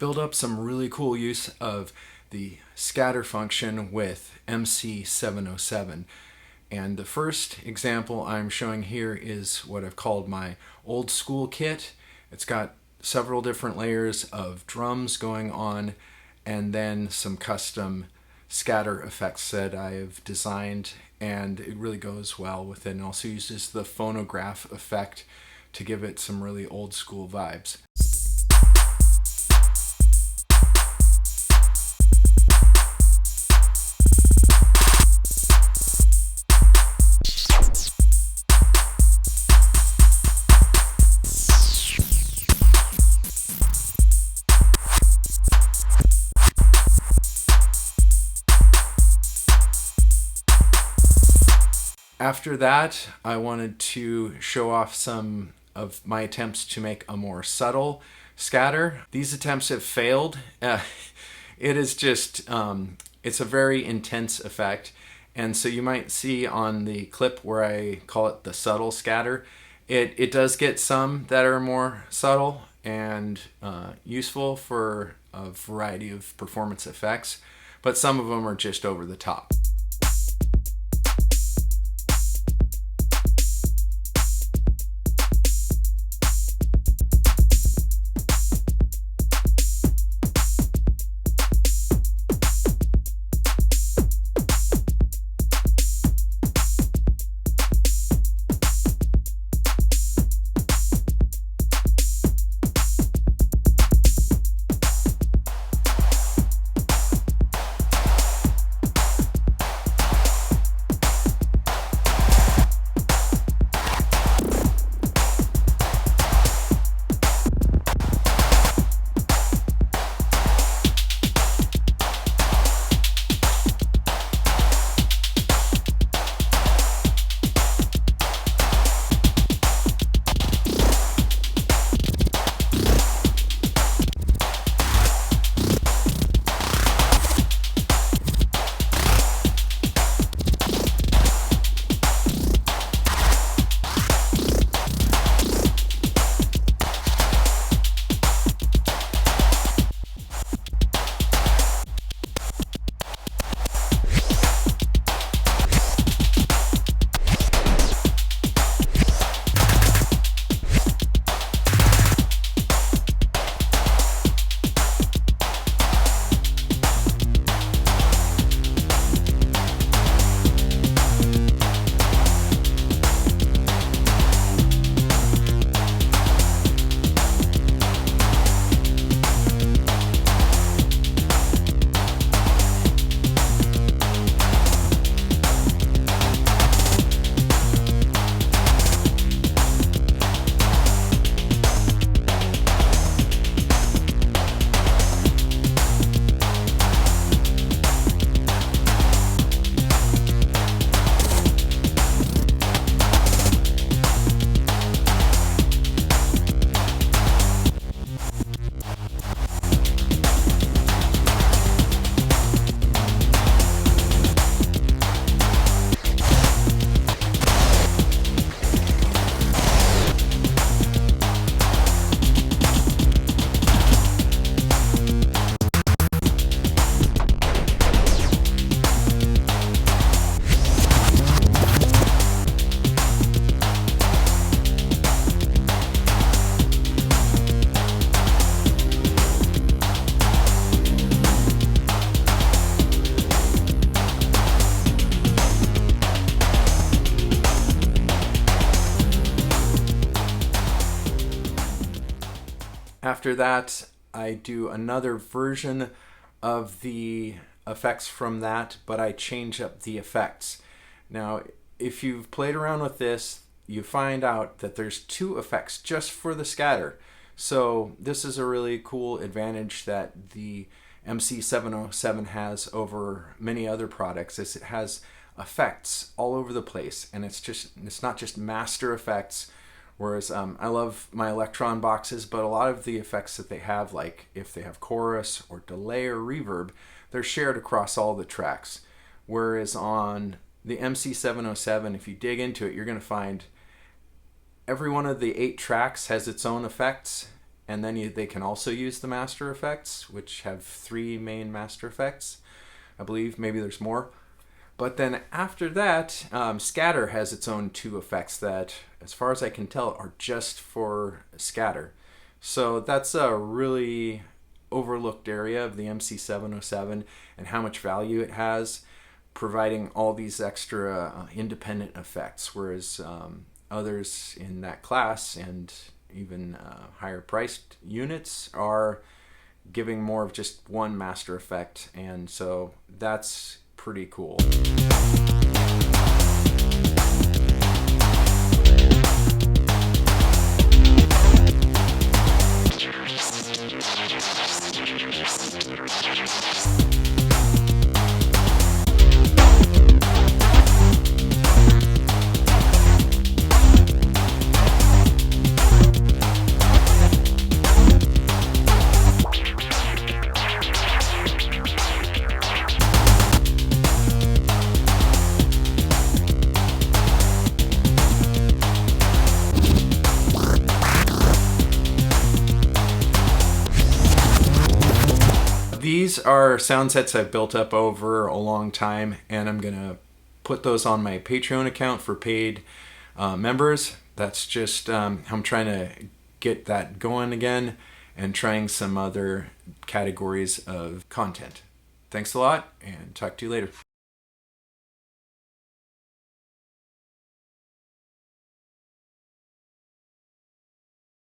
built up some really cool use of the scatter function with MC-707. And the first example I'm showing here is what I've called my old school kit. It's got several different layers of drums going on and then some custom scatter effects that I have designed, and it really goes well with it, and also uses the phonograph effect to give it some really old school vibes. After that, I wanted to show off some of my attempts to make a more subtle scatter. These attempts have failed. It is just, it's a very intense effect. And so you might see on the clip where I call it the subtle scatter, it does get some that are more subtle and useful for a variety of performance effects, but some of them are just over the top. After that, I do another version of the effects from that, but I change up the effects. Now, if you've played around with this, you find out that there's two effects just for the scatter. So this is a really cool advantage that the MC-707 has over many other products, is it has effects all over the place, and it's not just master effects. Whereas I love my Electron boxes, but a lot of the effects that they have, like if they have chorus or delay or reverb, they're shared across all the tracks. Whereas on the MC-707, if you dig into it, you're going to find every one of the 8 tracks has its own effects, and then they can also use the master effects, which have 3 main master effects, I believe. Maybe there's more. But then after that, scatter has its own 2 effects that, as far as I can tell, are just for scatter. So that's a really overlooked area of the MC-707 and how much value it has, providing all these extra independent effects, whereas others in that class and even higher priced units are giving more of just one master effect, and so that's pretty cool. These are sound sets I've built up over a long time, and I'm gonna put those on my Patreon account for paid members. That's just I'm trying to get that going again and trying some other categories of content. Thanks a lot, and talk to you later.